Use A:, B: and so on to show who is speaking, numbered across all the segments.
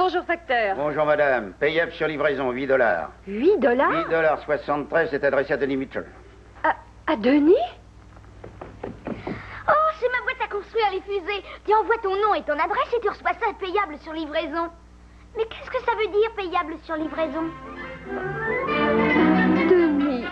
A: bonjour, facteur.
B: Bonjour, madame. Payable sur livraison, 8 $.
A: 8 $?
B: 8,73 $, c'est adressé à Denis Mitchell.
A: À Denis?
C: Oh, c'est ma boîte à construire les fusées. Tu envoies ton nom et ton adresse et tu reçois ça payable sur livraison. Mais qu'est-ce que ça veut dire, payable sur livraison?
A: Denis.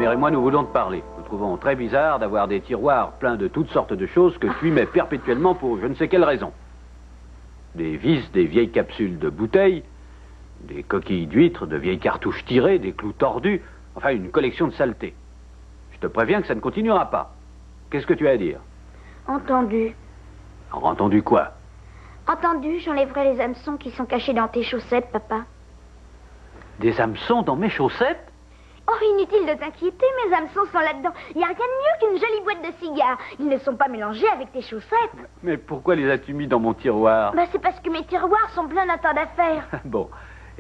D: Et moi, nous voulons te parler. Nous trouvons très bizarre d'avoir des tiroirs pleins de toutes sortes de choses que tu y mets perpétuellement pour je ne sais quelle raison. Des vis, des vieilles capsules de bouteilles, des coquilles d'huîtres, de vieilles cartouches tirées, des clous tordus, enfin une collection de saletés. Je te préviens que ça ne continuera pas. Qu'est-ce que tu as à dire?
C: Entendu.
D: Entendu quoi?
C: Entendu, j'enlèverai les hameçons qui sont cachés dans tes chaussettes, papa.
D: Des hameçons dans mes chaussettes?
C: Oh, inutile de t'inquiéter, mes hameçons sont là-dedans. Il n'y a rien de mieux qu'une jolie boîte de cigares. Ils ne sont pas mélangés avec tes chaussettes.
D: Mais pourquoi les as-tu mis dans mon tiroir?
C: Bah, c'est parce que mes tiroirs sont pleins d'un tas d'affaires.
D: Bon,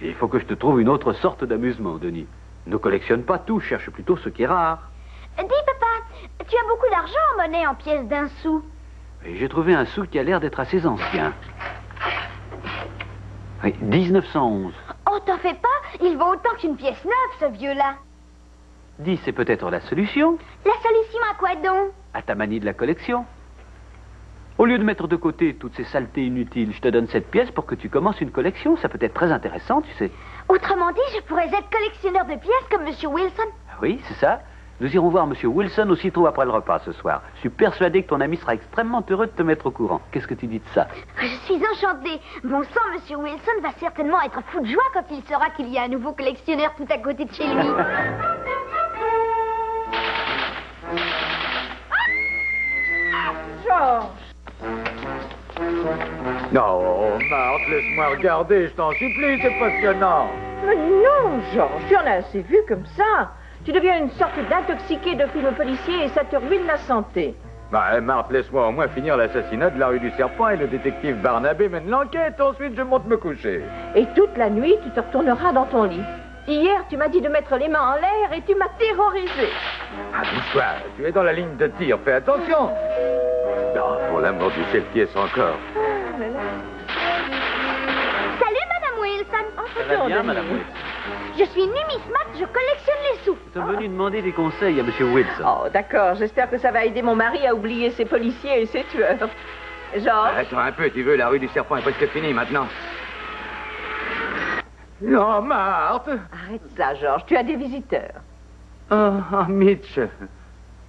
D: et il faut que je te trouve une autre sorte d'amusement, Denis. Ne collectionne pas tout, cherche plutôt ce qui est rare.
C: Dis, papa, tu as beaucoup d'argent en monnaie en pièces d'1 sou.
D: Et j'ai trouvé un sou qui a l'air d'être assez ancien. Oui, 1911.
C: Oh, t'en fais pas, il vaut autant qu'une pièce neuve, ce vieux-là.
D: 10, c'est peut-être la solution.
C: La solution à quoi donc?
D: À ta manie de la collection. Au lieu de mettre de côté toutes ces saletés inutiles, je te donne cette pièce pour que tu commences une collection. Ça peut être très intéressant, tu sais.
C: Autrement dit, je pourrais être collectionneur de pièces comme Monsieur Wilson.
D: Oui, c'est ça. Nous irons voir Monsieur Wilson aussitôt après le repas ce soir. Je suis persuadé que ton ami sera extrêmement heureux de te mettre au courant. Qu'est-ce que tu dis de ça?
C: Je suis enchantée. Bon sang, Monsieur Wilson va certainement être fou de joie quand il saura qu'il y a un nouveau collectionneur tout à côté de chez lui.
E: Georges! Non, Marthe, laisse-moi regarder, je t'en supplie, c'est passionnant.
F: Mais non, Georges, tu en as assez vu comme ça. Tu deviens une sorte d'intoxiqué de films policiers et ça te ruine la santé.
E: Bah, Marthe, laisse-moi au moins finir l'assassinat de la rue du Serpent et le détective Barnabé mène l'enquête. Ensuite, je monte me coucher.
F: Et toute la nuit, tu te retourneras dans ton lit. Hier, tu m'as dit de mettre les mains en l'air et tu m'as terrorisé.
E: Ah, bouge-toi, tu es dans la ligne de tir, fais attention. Non, pour l'amour du ciel, qui est-ce encore?
F: Ah, là, là.
C: Salut, Madame Wilson.
D: Ça va bien, Madame Wilson?
C: Je suis numismate, je collectionne les sous.
D: Nous sommes venus demander des conseils à Monsieur Wilson.
F: Oh, d'accord, j'espère que ça va aider mon mari à oublier ses policiers et ses tueurs. Georges?
E: Attends un peu, tu veux, la rue du Serpent est presque finie maintenant. Non, Marthe.
F: Arrête ça, Georges, tu as des visiteurs.
E: Ah, Mitch.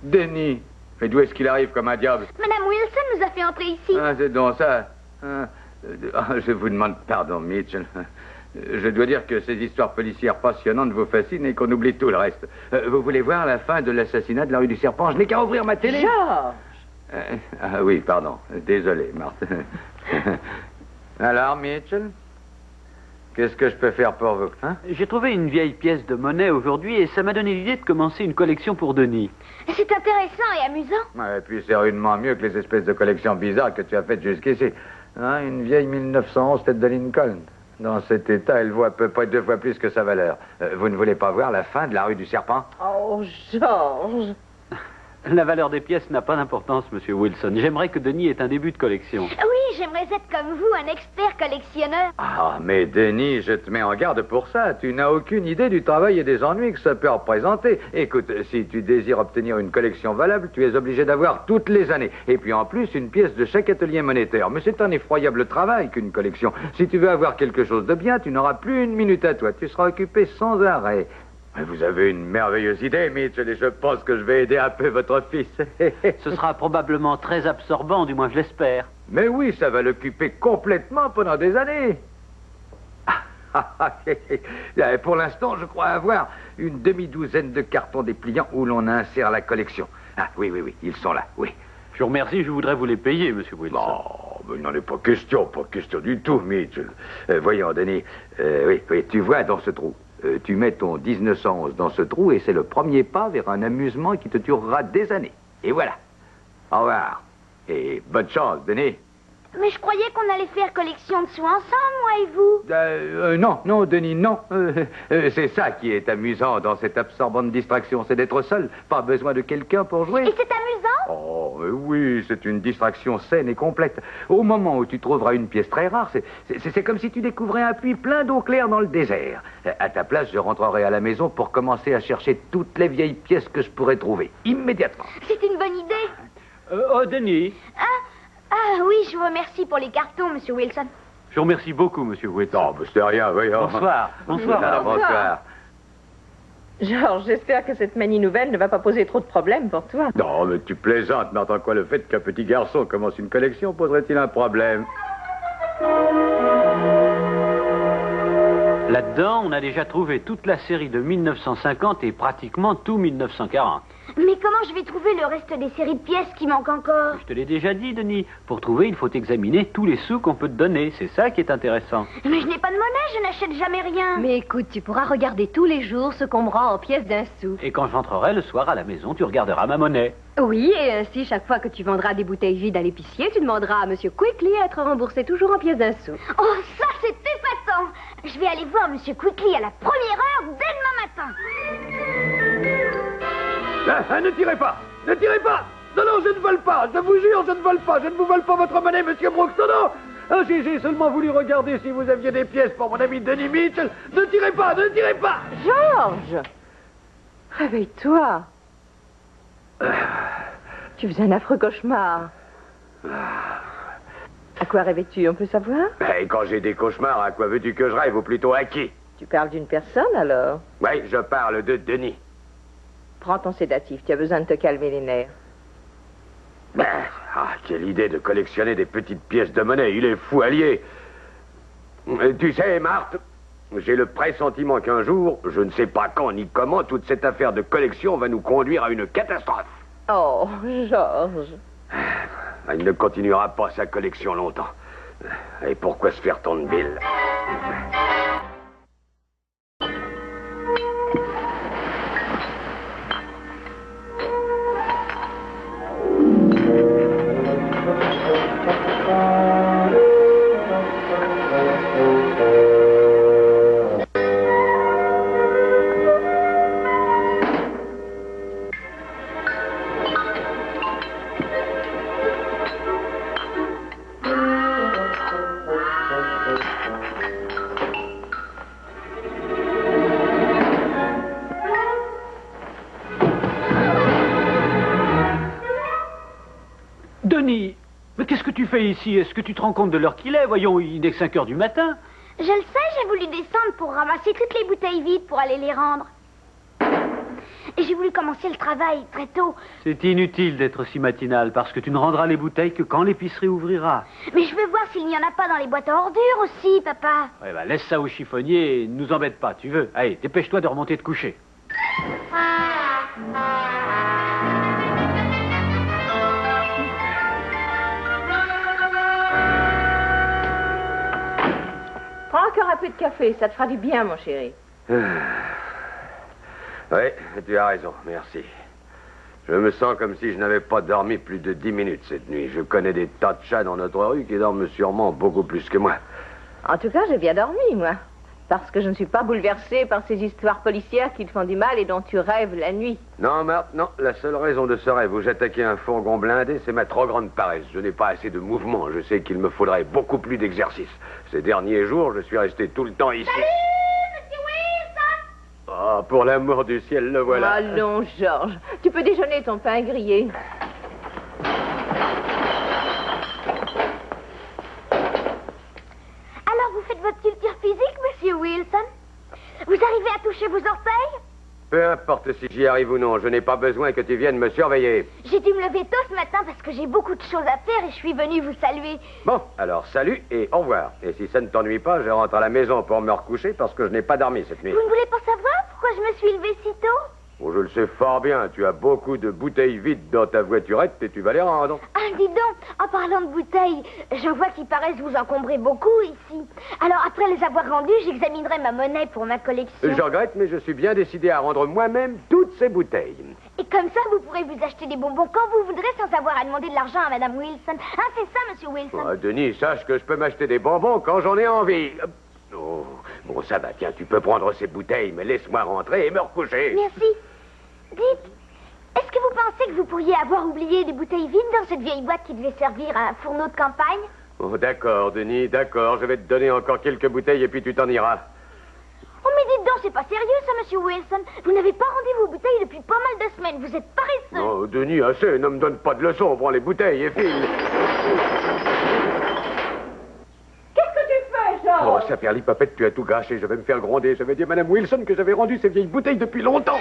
E: Denis. Mais d'où est-ce qu'il arrive comme un diable?
C: Madame Wilson nous a fait entrer ici.
E: Ah, c'est donc ça. Je vous demande pardon, Mitch. Je dois dire que ces histoires policières passionnantes vous fascinent et qu'on oublie tout le reste. Vous voulez voir la fin de l'assassinat de la rue du Serpent? Je n'ai qu'à ouvrir ma télé.
F: Georges!
E: Ah oui, pardon. Désolé, Marthe. Alors, Mitchell? Qu'est-ce que je peux faire pour vous, hein?
D: J'ai trouvé une vieille pièce de monnaie aujourd'hui et ça m'a donné l'idée de commencer une collection pour Denis.
C: C'est intéressant et amusant.
E: Ouais, et puis c'est rudement mieux que les espèces de collections bizarres que tu as faites jusqu'ici. Hein, une vieille 1911 tête de Lincoln. Dans cet état, elle vaut à peu près 2 fois plus que sa valeur. Vous ne voulez pas voir la fin de la rue du Serpent?
F: Oh, Georges!
D: La valeur des pièces n'a pas d'importance, Monsieur Wilson. J'aimerais que Denis ait un début de collection.
C: Oui, j'aimerais être comme vous, un expert collectionneur.
E: Ah, mais Denis, je te mets en garde pour ça. Tu n'as aucune idée du travail et des ennuis que ça peut représenter. Écoute, si tu désires obtenir une collection valable, tu es obligé d'avoir toutes les années. Et puis en plus, une pièce de chaque atelier monétaire. Mais c'est un effroyable travail qu'une collection. Si tu veux avoir quelque chose de bien, tu n'auras plus une minute à toi. Tu seras occupé sans arrêt. Mais vous avez une merveilleuse idée, Mitchell, et je pense que je vais aider un peu votre fils.
D: Ce sera probablement très absorbant, du moins je l'espère.
E: Mais oui, ça va l'occuper complètement pendant des années. Pour l'instant, je crois avoir une demi-douzaine de cartons dépliants où l'on insère la collection. Ah, oui, ils sont là, oui.
D: Je vous remercie, je voudrais vous les payer, Monsieur Wilson.
E: Non, mais il n'en est pas question du tout, Mitchell. Voyons, Denis, oui, tu vois dans ce trou. Tu mets ton 1911 dans ce trou et c'est le premier pas vers un amusement qui te durera des années. Et voilà. Au revoir. Et bonne chance, Denis.
C: Mais je croyais qu'on allait faire collection de sous ensemble, moi et vous.
E: Non, Denis, non. C'est ça qui est amusant dans cette absorbante distraction, c'est d'être seul. Pas besoin de quelqu'un pour jouer.
C: Et c'est amusant?
E: Oh, oui, c'est une distraction saine et complète. Au moment où tu trouveras une pièce très rare, c'est comme si tu découvrais un puits plein d'eau claire dans le désert. À ta place, je rentrerai à la maison pour commencer à chercher toutes les vieilles pièces que je pourrais trouver. Immédiatement.
C: C'est une bonne idée.
D: Oh, Denis.
C: Ah oui, je vous remercie pour les cartons, monsieur Wilson.
D: Je vous remercie beaucoup, monsieur Wetton.
E: Oh, mais c'était rien, voyons.
D: Bonsoir. Bonsoir.
E: Bonsoir.
F: Georges, j'espère que cette manie nouvelle ne va pas poser trop de problèmes pour toi.
E: Non, mais tu plaisantes, mais en quoi le fait qu'un petit garçon commence une collection poserait-il un problème?
D: Là-dedans, on a déjà trouvé toute la série de 1950 et pratiquement tout 1940.
C: Mais comment je vais trouver le reste des séries de pièces qui manquent encore?
D: Je te l'ai déjà dit, Denis. Pour trouver, il faut examiner tous les sous qu'on peut te donner. C'est ça qui est intéressant.
C: Mais je n'ai pas de monnaie, je n'achète jamais rien.
A: Mais écoute, tu pourras regarder tous les jours ce qu'on me rend en pièces d'un sou.
D: Et quand j'entrerai le soir à la maison, tu regarderas ma monnaie.
A: Oui, et ainsi, chaque fois que tu vendras des bouteilles vides à l'épicier, tu demanderas à monsieur Quickly à être remboursé toujours en pièces d'un sou.
C: Oh, ça, c'est épatant. Je vais aller voir monsieur Quickly à la première heure dès demain matin.
E: Ne tirez pas! Ne tirez pas! Non, je ne vole pas! Je vous jure, je ne vole pas! Je ne vous vole pas votre monnaie, monsieur Brooks! Non! Ah, si j'ai seulement voulu regarder si vous aviez des pièces pour mon ami Denis Mitchell! Ne tirez pas! Ne tirez pas!
F: Georges! Réveille-toi. Tu faisais un affreux cauchemar. À quoi rêvais-tu, on peut savoir?
E: Et quand j'ai des cauchemars, à quoi veux-tu que je rêve, ou plutôt à qui?
F: Tu parles d'une personne, alors?
E: Oui, je parle de Denis.
F: Prends ton sédatif, tu as besoin de te calmer les nerfs.
E: Quelle idée de collectionner des petites pièces de monnaie. Il est fou allié. Tu sais, Marthe, j'ai le pressentiment qu'un jour, je ne sais pas quand ni comment, toute cette affaire de collection va nous conduire à une catastrophe.
F: Oh, Georges.
E: Il ne continuera pas sa collection longtemps. Et pourquoi se faire tant de billes?
D: Denis, mais qu'est-ce que tu fais ici? Est-ce que tu te rends compte de l'heure qu'il est? Voyons, il n'est que 5 heures du matin.
C: Je le sais, j'ai voulu descendre pour ramasser toutes les bouteilles vides pour aller les rendre. Et j'ai voulu commencer le travail très tôt.
D: C'est inutile d'être si matinal parce que tu ne rendras les bouteilles que quand l'épicerie ouvrira.
C: Mais je veux voir s'il n'y en a pas dans les boîtes à ordures aussi, papa.
D: Ouais, bah, laisse ça au chiffonnier et ne nous embête pas, tu veux. Allez, dépêche-toi de remonter te coucher.
F: Prends encore un peu de café, ça te fera du bien, mon chéri.
E: Oui, tu as raison, merci. Je me sens comme si je n'avais pas dormi plus de 10 minutes cette nuit. Je connais des tas de chats dans notre rue qui dorment sûrement beaucoup plus que moi.
F: En tout cas, j'ai bien dormi, moi. Parce que je ne suis pas bouleversée par ces histoires policières qui te font du mal et dont tu rêves la nuit.
E: Non, Marthe, non. La seule raison de ce rêve où j'attaquais un fourgon blindé, c'est ma trop grande paresse. Je n'ai pas assez de mouvement. Je sais qu'il me faudrait beaucoup plus d'exercice. Ces derniers jours, je suis resté tout le temps ici.
C: Salut, monsieur Wilson!
E: Oh, pour l'amour du ciel, le voilà.
F: Allons, Georges. Tu peux déjeuner ton pain grillé.
C: Alors, vous faites votre culture physique, monsieur Wilson? Vous arrivez à toucher vos orteils?
E: Peu importe si j'y arrive ou non, je n'ai pas besoin que tu viennes me surveiller.
C: J'ai dû me lever tôt ce matin parce que j'ai beaucoup de choses à faire et je suis venue vous saluer.
E: Bon, alors salut et au revoir. Et si ça ne t'ennuie pas, je rentre à la maison pour me recoucher parce que je n'ai pas dormi cette nuit.
C: Vous ne voulez pas savoir pourquoi je me suis levée si tôt?
G: Bon, je le sais fort bien, tu as beaucoup de bouteilles vides dans ta voiturette et tu vas les rendre.
C: Ah, dis donc, en parlant de bouteilles, je vois qu'il paraissent vous encombrer beaucoup ici. Alors, après les avoir rendues, j'examinerai ma monnaie pour ma collection.
G: Je regrette, mais je suis bien décidé à rendre moi-même toutes ces bouteilles.
C: Et comme ça, vous pourrez vous acheter des bonbons quand vous voudrez sans avoir à demander de l'argent à Madame Wilson. Hein, c'est ça, Monsieur Wilson?
G: Ah, Denis, sache que je peux m'acheter des bonbons quand j'en ai envie. Oh, bon, ça va, tiens, tu peux prendre ces bouteilles, mais laisse-moi rentrer et me recoucher.
C: Merci. Dites, est-ce que vous pensez que vous pourriez avoir oublié des bouteilles vides dans cette vieille boîte qui devait servir à un fourneau de campagne?
G: Oh, d'accord, Denis, d'accord. Je vais te donner encore quelques bouteilles et puis tu t'en iras.
C: Oh, mais dites donc, c'est pas sérieux, ça, Monsieur Wilson. Vous n'avez pas rendu vos bouteilles depuis pas mal de semaines. Vous êtes paresseux.
G: Oh, Denis, assez. Ne me donne pas de leçons. Prends les bouteilles et file.
F: Qu'est-ce que tu fais, George?
G: Oh, saperlipopette, tu as tout gâché. Je vais me faire gronder. Je vais dire à Madame Wilson que j'avais rendu ces vieilles bouteilles depuis longtemps.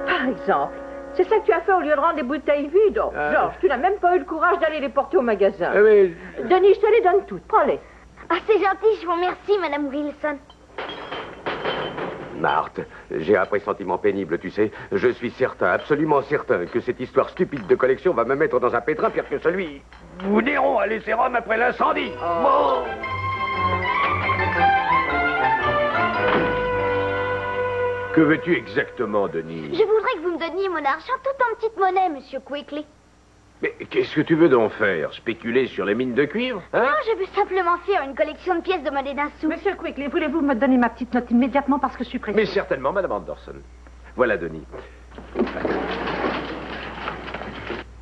F: Par exemple, c'est ça que tu as fait au lieu de rendre les bouteilles vides. Oh, Georges, tu n'as même pas eu le courage d'aller les porter au magasin.
G: Mais...
F: Denis, je te les donne toutes. Prends-les.
C: Ah, c'est gentil, je vous remercie, Madame Wilson.
G: Marthe, j'ai un pressentiment pénible, tu sais. Je suis certain, absolument certain, que cette histoire stupide de collection va me mettre dans un pétrin pire que celui où Néron a laissé Rome après l'incendie. Oh. Que veux-tu exactement, Denis?
C: Je voudrais que vous me donniez mon argent tout en petite monnaie, Monsieur Quickly.
G: Mais qu'est-ce que tu veux donc faire? Spéculer sur les mines de cuivre, hein?
C: Non, je veux simplement faire une collection de pièces de monnaie d'un sou.
H: Monsieur Quickly, voulez-vous me donner ma petite note immédiatement parce que je suis pressée?
G: Mais certainement, Madame Anderson. Voilà, Denis.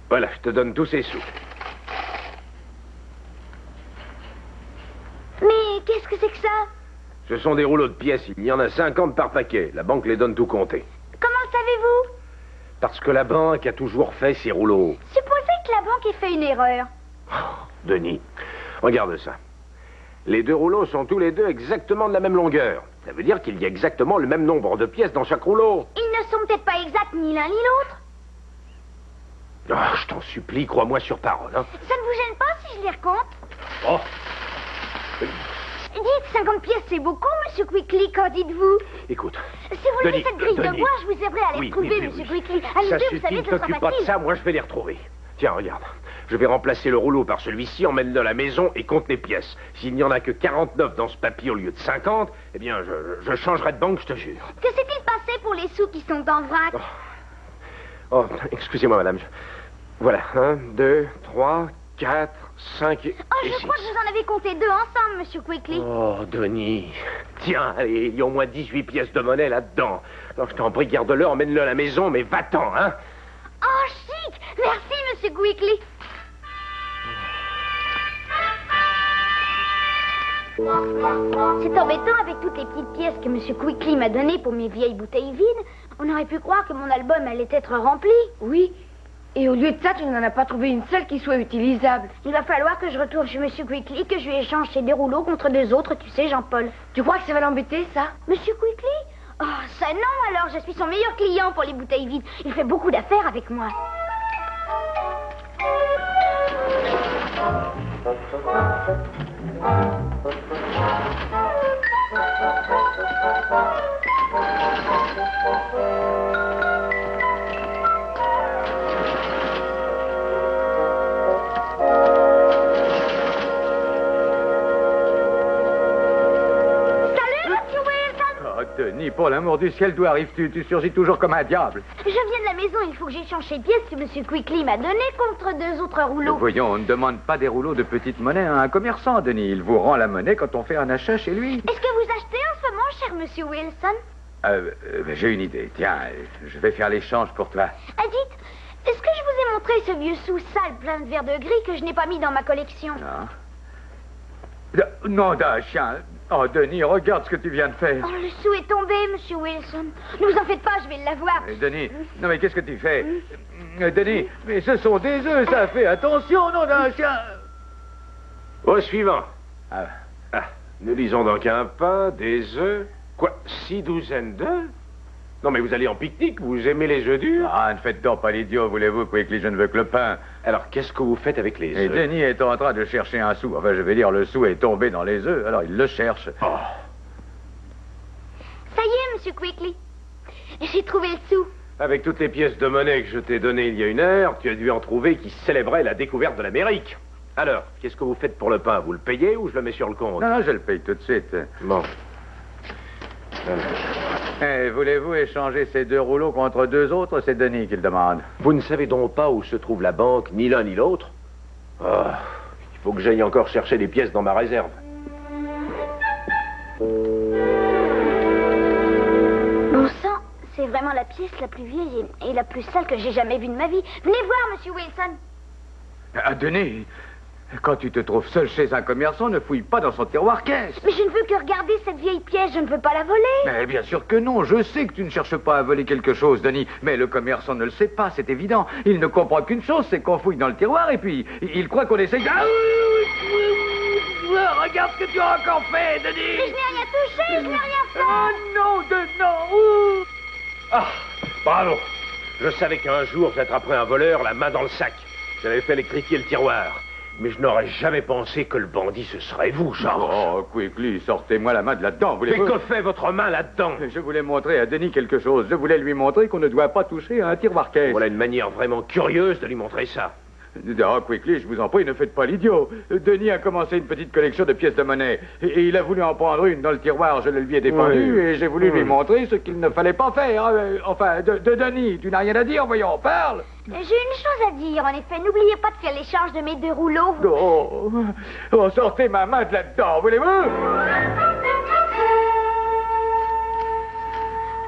G: Voilà, je te donne tous ces sous.
C: Mais qu'est-ce que c'est que ça?
G: Ce sont des rouleaux de pièces. Il y en a 50 par paquet. La banque les donne tout comptés.
C: Comment le savez-vous?
G: Parce que la banque a toujours fait ces rouleaux.
C: Supposez que la banque ait fait une erreur.
G: Oh, Denis, regarde ça. Les deux rouleaux sont tous les deux exactement de la même longueur. Ça veut dire qu'il y a exactement le même nombre de pièces dans chaque rouleau.
C: Ils ne sont peut-être pas exacts ni l'un ni l'autre.
G: Oh, je t'en supplie, crois-moi sur parole. Hein.
C: Ça ne vous gêne pas si je les recompte?
G: Oh.
C: Dites, 50 pièces, c'est beaucoup, Monsieur Quickly, qu'en dites-vous?
G: Écoute.
C: Si vous levez cette grille de bois, je vous aiderai à les
G: oui,
C: retrouver,
G: oui,
C: Monsieur
G: oui.
C: Quickly. À nous
G: Ça
C: deux, vous
G: suffit,
C: savez,
G: ne
C: ce sera
G: t'occupe pas de
C: facile.
G: ça, moi je vais les retrouver. Tiens, regarde. Je vais remplacer le rouleau par celui-ci, emmène de la maison et compte les pièces. S'il n'y en a que 49 dans ce papier au lieu de 50, eh bien, je changerai de banque, je te jure.
C: Que s'est-il passé pour les sous qui sont en vrac?
G: Oh, excusez-moi, madame. Voilà, 1, 2, 3, 4, 5 et
C: Oh, je crois que vous en avez compté 2 ensemble, Monsieur Quickly.
G: Oh, Denis. Tiens, allez, il y a au moins 18 pièces de monnaie là-dedans. Alors, je t'en prie, garde-le, emmène-le à la maison, mais va-t'en, hein.
C: Oh, chic! Merci, Monsieur Quickly. C'est embêtant avec toutes les petites pièces que Monsieur Quickly m'a données pour mes vieilles bouteilles vides. On aurait pu croire que mon album allait être rempli.
A: Oui. Et au lieu de ça, tu n'en as pas trouvé une seule qui soit utilisable.
C: Il va falloir que je retourne chez Monsieur Quickly, que je lui échange ces 2 rouleaux contre 2 autres, tu sais, Jean-Paul.
A: Tu crois que ça va l'embêter, ça?
C: Monsieur Quickly? Oh, ça non, alors, je suis son meilleur client pour les bouteilles vides. Il fait beaucoup d'affaires avec moi.
E: Denis, pour l'amour du ciel, d'où arrives-tu? Tu surgis toujours comme un diable.
C: Je viens de la maison, il faut que j'échange les pièces que Monsieur Quickly m'a données contre 2 autres rouleaux.
E: Voyons, on ne demande pas des rouleaux de petite monnaie à un commerçant, Denis. Il vous rend la monnaie quand on fait un achat chez lui.
C: Est-ce que vous achetez en ce moment, cher Monsieur Wilson?
E: J'ai une idée. Tiens, je vais faire l'échange pour toi.
C: Dites, est-ce que je vous ai montré ce vieux sou sale plein de verre de gris que je n'ai pas mis dans ma collection?
E: Non, d'un chien. Oh, Denis, regarde ce que tu viens de faire.
C: Oh, le sou est tombé, Monsieur Wilson. Ne vous en faites pas, je vais l'avoir.
E: Denis, non mais qu'est-ce que tu fais? Denis, mais ce sont des œufs, ça fait attention, non, d'un chien.
G: Au suivant. Nous lisons donc un pain, des œufs. Quoi, 6 douzaines d'œufs? Non, mais vous allez en pique-nique, vous aimez les œufs durs?
E: Ah, ne faites donc pas l'idiot, voulez-vous, Quickly, je ne veux que le pain.
G: Alors, qu'est-ce que vous faites avec les œufs?
E: Et Denis est en train de chercher un sou. Enfin, je vais dire, le sou est tombé dans les œufs, alors il le cherche.
G: Oh.
C: Monsieur Quickly. J'ai trouvé le sou.
G: Avec toutes les pièces de monnaie que je t'ai données il y a une heure, tu as dû en trouver qui célébraient la découverte de l'Amérique. Alors, qu'est-ce que vous faites pour le pain? Vous le payez ou je le mets sur le compte?
E: Non, je le paye tout de suite.
G: Bon.
E: Voulez-vous échanger ces 2 rouleaux contre 2 autres? C'est Denis qui le demande.
G: Vous ne savez donc pas où se trouve la banque, ni l'un ni l'autre? Ah, il faut que j'aille encore chercher des pièces dans ma réserve.
C: Bon sang, c'est vraiment la pièce la plus vieille et la plus sale que j'ai jamais vue de ma vie. Venez voir, Monsieur Wilson.
E: Ah, Denis, quand tu te trouves seul chez un commerçant, ne fouille pas dans son tiroir caisse.
C: Mais je ne veux que regarder cette vieille pièce, je ne veux pas la voler.
E: Mais bien sûr que non, je sais que tu ne cherches pas à voler quelque chose, Denis, mais le commerçant ne le sait pas, c'est évident. Il ne comprend qu'une chose, c'est qu'on fouille dans le tiroir et puis il croit qu'on essaye de... Regarde ce que tu as encore fait, Denis.
C: Mais je n'ai rien touché, je n'ai rien fait.
E: Oh non, non.
G: Ah, bravo. Je savais qu'un jour j'attraperais un voleur la main dans le sac. J'avais fait électrifier le tiroir. Mais je n'aurais jamais pensé que le bandit, ce serait vous, Georges.
E: Oh, Quickly, sortez-moi la main de là-dedans,
G: Mais
E: voulez-vous?
G: que fait votre main là-dedans?
E: Je voulais montrer à Denis quelque chose. Je voulais lui montrer qu'on ne doit pas toucher à un tiroir caisse.
G: Voilà une manière vraiment curieuse de lui montrer ça.
E: Oh, Quickly, je vous en prie, ne faites pas l'idiot. Denis a commencé une petite collection de pièces de monnaie. Et il a voulu en prendre une dans le tiroir. Je le lui ai défendu
G: Oui.
E: et j'ai voulu lui montrer ce qu'il ne fallait pas faire. Enfin, de Denis, tu n'as rien à dire, voyons, parle.
C: J'ai une chose à dire, en effet. N'oubliez pas de faire l'échange de mes 2 rouleaux.
E: Oh, sortez ma main de là-dedans, voulez-vous?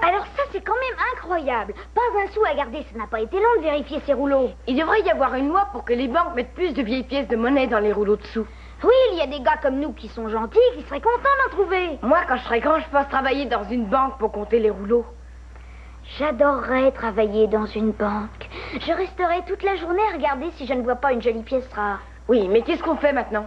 C: Alors ça, c'est quand même incroyable. Pas un sou à garder, ça n'a pas été long de vérifier ces rouleaux.
A: Il devrait y avoir une loi pour que les banques mettent plus de vieilles pièces de monnaie dans les rouleaux de sous.
C: Oui, il y a des gars comme nous qui sont gentils, qui seraient contents d'en trouver.
A: Moi, quand je serai grand, je pense travailler dans une banque pour compter les rouleaux.
C: J'adorerais travailler dans une banque. Je resterai toute la journée à regarder si je ne vois pas une jolie pièce rare.
A: Oui, mais qu'est-ce qu'on fait maintenant?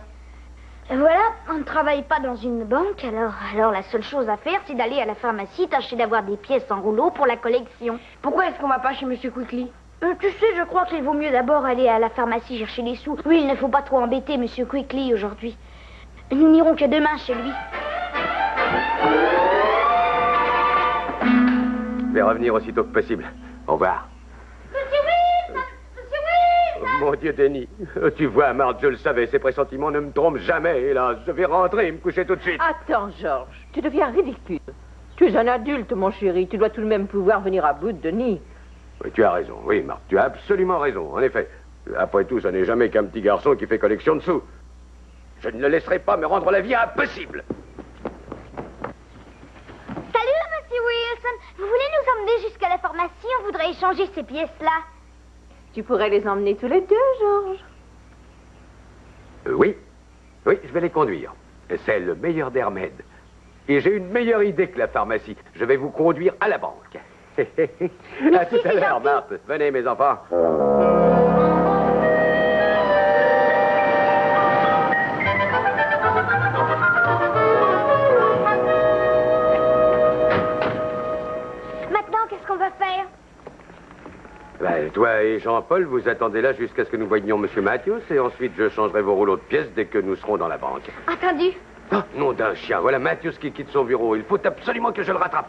C: Voilà, on ne travaille pas dans une banque, alors la seule chose à faire, c'est d'aller à la pharmacie, tâcher d'avoir des pièces en rouleau pour la collection.
A: Pourquoi est-ce qu'on va pas chez Monsieur Quickly?
C: Tu sais, je crois qu'il vaut mieux d'abord aller à la pharmacie chercher les sous. Oui, il ne faut pas trop embêter Monsieur Quickly aujourd'hui. Nous n'irons que demain chez lui.
G: Je vais revenir aussitôt que possible. Au revoir.
C: Monsieur Wilson! Monsieur Wilson!
G: Oh, mon Dieu, Denis. Tu vois, Marthe, je le savais, ces pressentiments ne me trompent jamais, hélas. Je vais rentrer et me coucher tout de suite.
F: Attends, Georges, tu deviens ridicule. Tu es un adulte, mon chéri. Tu dois tout de même pouvoir venir à bout de Denis.
G: Oui, tu as raison. Oui, Marthe, tu as absolument raison. En effet, après tout, ça n'est jamais qu'un petit garçon qui fait collection de sous. Je ne le laisserai pas me rendre la vie impossible.
C: Salut, Monsieur Wilson. Vous voulez nous emmener jusqu'à la pharmacie? On voudrait échanger ces pièces-là.
F: Tu pourrais les emmener tous les 2, Georges.
G: Oui. Oui, je vais les conduire. C'est le meilleur d'Hermède. Et j'ai une meilleure idée que la pharmacie. Je vais vous conduire à la banque. À tout à l'heure, Marthe. Venez, mes enfants.
C: Maintenant, qu'est-ce qu'on va faire?
G: Ben, toi et Jean-Paul, vous attendez là jusqu'à ce que nous voyions M. Matthews, et ensuite je changerai vos rouleaux de pièces dès que nous serons dans la banque.
C: Entendu.
G: Oh, nom d'un chien, voilà Matthews qui quitte son bureau. Il faut absolument que je le rattrape.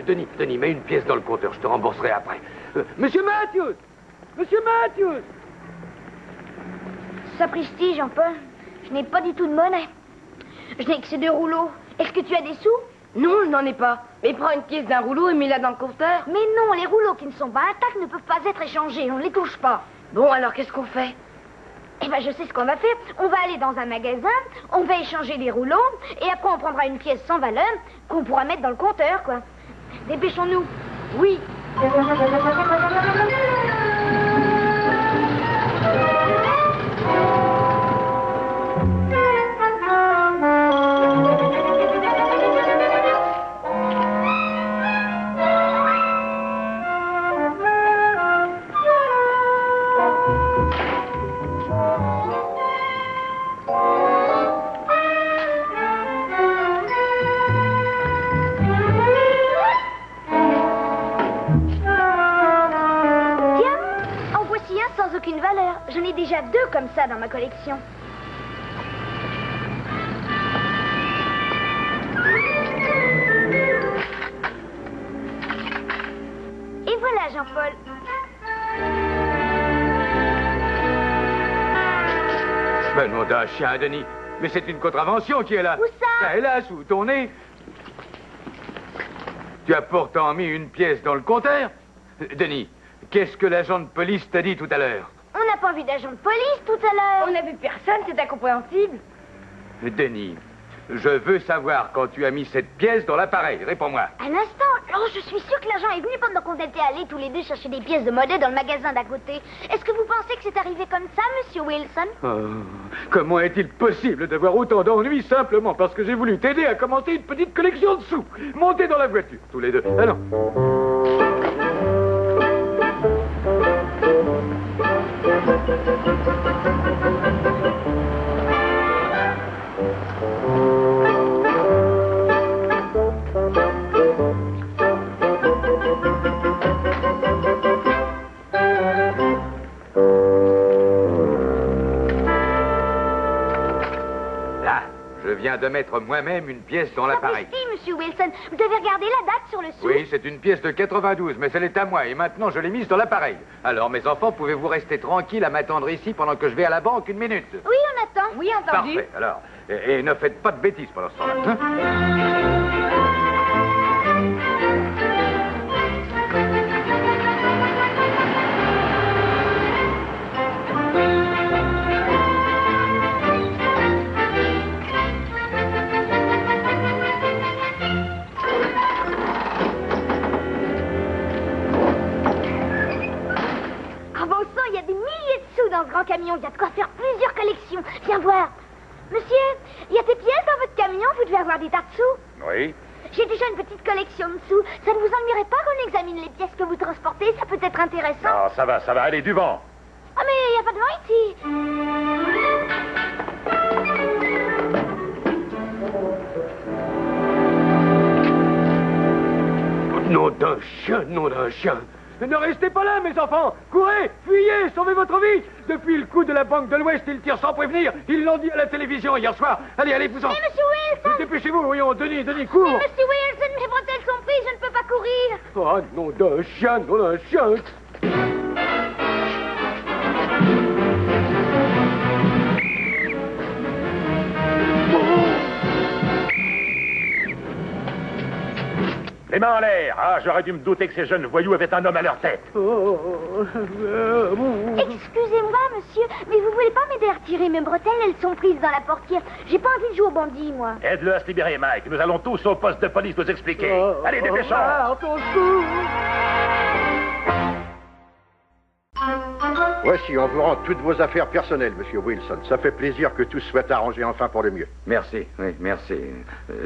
G: Denis, mets une pièce dans le compteur, je te rembourserai après. Monsieur Matthews! Monsieur Matthews!
C: Sapristi, Jean-Paul. Je n'ai pas du tout de monnaie. Je n'ai que ces 2 rouleaux. Est-ce que tu as des sous?
A: Non, je n'en ai pas. Mais prends une pièce d'un rouleau et mets-la dans le compteur.
C: Mais non, les rouleaux qui ne sont pas intacts ne peuvent pas être échangés. On ne les touche pas.
A: Bon, alors qu'est-ce qu'on fait?
C: Eh ben, je sais ce qu'on va faire. On va aller dans un magasin, on va échanger les rouleaux, et après on prendra une pièce sans valeur qu'on pourra mettre dans le compteur, quoi. Dépêchons-nous.
A: Oui.
C: Aucune valeur. J'en ai déjà 2 comme ça dans ma collection. Jean-Paul.
E: Mais nom d'un chien, Denis. Mais c'est une contravention qui est là.
C: Où ça?
E: Elle est là, sous ton nez. Tu as pourtant mis une pièce dans le compteur. Denis, qu'est-ce que l'agent de police t'a dit tout à l'heure?
C: On n'a pas vu d'agent de police tout à l'heure.
A: On n'a vu personne, c'est incompréhensible.
E: Denis, je veux savoir quand tu as mis cette pièce dans l'appareil. Réponds-moi.
C: Un instant. Oh, je suis sûre que l'agent est venu pendant qu'on était allés tous les deux chercher des pièces de monnaie dans le magasin d'à côté. Est-ce que vous pensez que c'est arrivé comme ça, monsieur Wilson?
E: Oh, comment est-il possible d'avoir autant d'ennuis simplement parce que j'ai voulu t'aider à commencer une petite collection de sous? Montez dans la voiture, tous les deux. Allons. Je viens de mettre moi-même une pièce dans l'appareil.
C: Si, monsieur Wilson. Vous avez regardé la date sur le sou?
E: Oui, c'est une pièce de 92, mais elle est à moi et maintenant je l'ai mise dans l'appareil. Alors, mes enfants, pouvez-vous rester tranquilles à m'attendre ici pendant que je vais à la banque 1 minute?
C: Oui, on attend.
A: Oui, entendu.
E: Parfait, alors. Et ne faites pas de bêtises pendant ce temps-là. Hein?
C: Dans ce grand camion, il y a de quoi faire plusieurs collections. Viens voir. Monsieur, il y a des pièces dans votre camion, vous devez avoir des tas de sous.
E: Oui.
C: J'ai déjà une petite collection de sous. Ça ne vous ennuierait pas qu'on examine les pièces que vous transportez? Ça peut être intéressant.
I: Non, ça va, allez, du vent.
C: Ah, mais il n'y a pas de vent ici.
E: Nom d'un chien, nom d'un chien. Ne restez pas là, mes enfants. Courez, fuyez, sauvez votre vie. Depuis le coup de la Banque de l'Ouest, ils tirent sans prévenir. Ils l'ont dit à la télévision hier soir. Allez, allez-vous-en.
C: Mais monsieur Wilson.
E: Dépêchez-vous, voyons. Denis, cours.
C: Mais monsieur Wilson, mes bretelles sont prises, je ne peux pas courir.
E: Oh, nom d'un chien, nom d'un chien.
I: Les mains en l'air. Ah, j'aurais dû me douter que ces jeunes voyous avaient un homme à leur tête.
C: Excusez-moi, monsieur, mais vous voulez pas m'aider à retirer mes bretelles? Elles sont prises dans la portière. J'ai pas envie de jouer aux bandits, moi.
I: Aide-le à se libérer, Mike. Nous allons tous au poste de police nous expliquer. Allez, dépêchons.
B: Voici, on vous rend toutes vos affaires personnelles, monsieur Wilson. Ça fait plaisir que tout soit arrangé enfin pour le mieux.
E: Merci, oui, merci.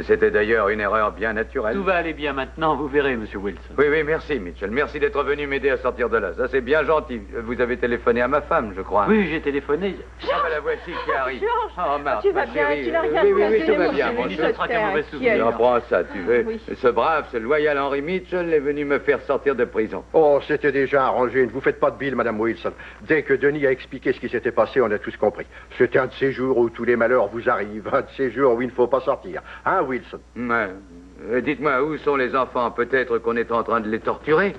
E: C'était d'ailleurs une erreur bien naturelle.
D: Tout va aller bien maintenant, vous verrez, monsieur Wilson.
E: Oui, merci, Mitchell. Merci d'être venu m'aider à sortir de là. Ça, c'est bien gentil. Vous avez téléphoné à ma femme, je crois.
D: Oui, j'ai téléphoné.
E: Ah, ben la voici qui arrive.
F: Georges,
E: Oh, Marthe,
F: tu vas
E: ma
F: bien,
E: chérie.
F: tu n'as rien
E: Oui,
F: cassé,
E: tout va
F: mon
E: bien,
F: chéri,
E: mon
F: je
E: chéri.
D: Ce sera qu'un mauvais
F: t'aime.
D: souvenir.
E: J'en prends ça, tu veux.
F: Oui.
E: Ce brave, ce loyal Henry Mitchell est venu me faire sortir de prison.
B: Oh, c'était déjà arrangé. Ne vous faites pas de bile, madame Wilson. Dès que Denis a expliqué ce qui s'était passé, on a tous compris. C'était un de ces jours où tous les malheurs vous arrivent. Un de ces jours où il ne faut pas sortir. Hein, Wilson?
E: Dites-moi, où sont les enfants? Peut-être qu'on est en train de les torturer.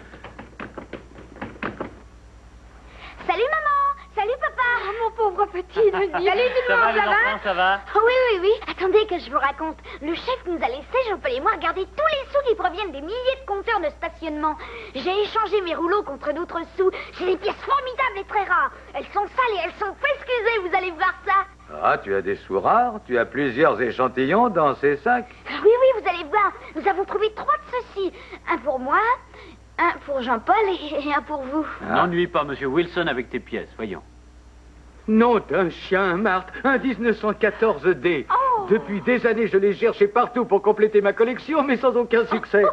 C: Salut, maman. Salut, papa. Oh, mon pauvre petit Denis. Salut, tout le monde,
D: ça va?
C: Oh, oui. Attendez que je vous raconte. Le chef nous a laissé, Jean-Paul et moi, regarder tous les sous qui proviennent des milliers de compteurs de stationnement. J'ai échangé mes rouleaux contre d'autres sous. J'ai des pièces formidables et très rares. Elles sont sales et elles sont pescusées, vous allez voir ça.
E: Ah, tu as des sous rares? Tu as plusieurs échantillons dans ces sacs?
C: Oui, vous allez voir. Nous avons trouvé 3 de ceux-ci. Un pour moi, un pour Jean-Paul et un pour vous.
D: N'ennuie pas monsieur Wilson avec tes pièces, voyons.
E: Nom d'un chien, Marthe, un 1914D.
C: Oh.
E: Depuis des années, je l'ai cherché partout pour compléter ma collection, mais sans aucun succès.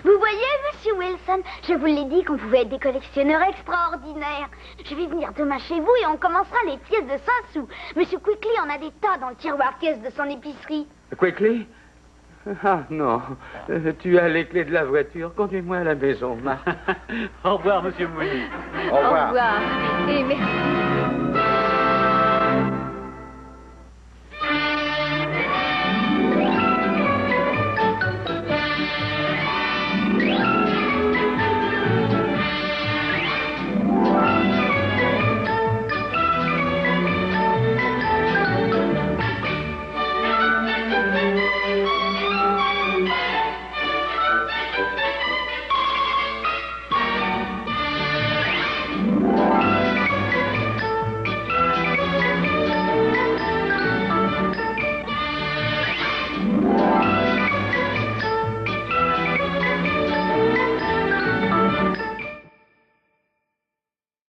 C: Vous voyez, monsieur Wilson, je vous l'ai dit qu'on pouvait être des collectionneurs extraordinaires. Je vais venir demain chez vous et on commencera les pièces de 5 sous. Monsieur Quickly en a des tas dans le tiroir caisse de son épicerie.
E: Quickly? Ah, non. Tu as les clés de la voiture. Conduis-moi à la maison, Marthe.
D: Au revoir, monsieur Mooney.
B: Au revoir.
A: Et merci.